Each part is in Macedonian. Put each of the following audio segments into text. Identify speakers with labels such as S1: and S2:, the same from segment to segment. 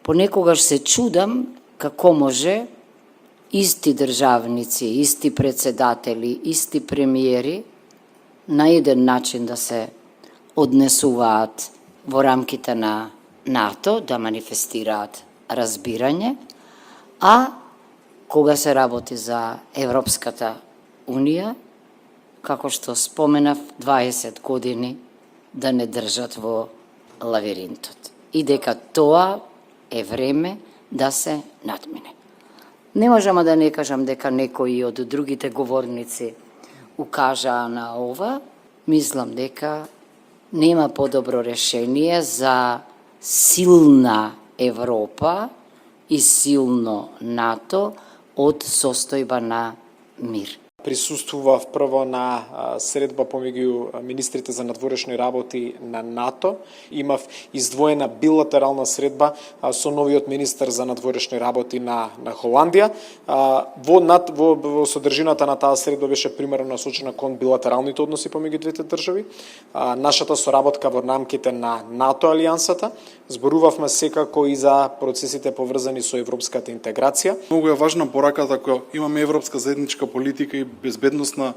S1: Понекогаш се чудам како може исти државници, исти председатели, исти премиери на еден начин да се однесуваат во рамките на НАТО, да манифестираат разбирање, а кога се работи за Европската Унија, како што споменав, 20 години да не држат во лавиринтот. И дека тоа е време да се надмине. Не можам да не кажам дека некои од другите говорници укажаа на ова. Мислам дека нема подобро решение за силна Европа и силно НАТО од состојба на мир.
S2: Присуствував прво на средба помеѓу министрите за надворешни работи на НАТО. Имав издвоена билатерална средба со новиот министер за надворешни работи на Холандија. Во содржината на таа средба беше примерно насочена кон билатералните односи помеѓу двете држави. Нашата соработка во рамките на НАТО алијансата. Зборувавме секако и за процесите поврзани со европската интеграција.
S3: Многу е важна пораката ако имаме европска заедничка политика и безбедносна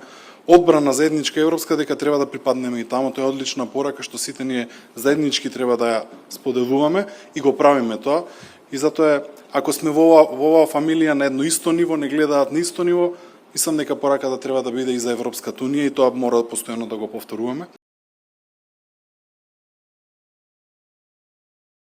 S3: одбрана заедничка европска, дека треба да припаднеме и таму. Тоа е одлична порака што сите ние заеднички треба да ја споделуваме и го правиме тоа. И затоа ако сме во оваа фамилија на едно исто ниво, не гледаат на исто ниво, мислам дека пораката треба да биде и за Европската Унија и тоа мора постојано да го повторуваме.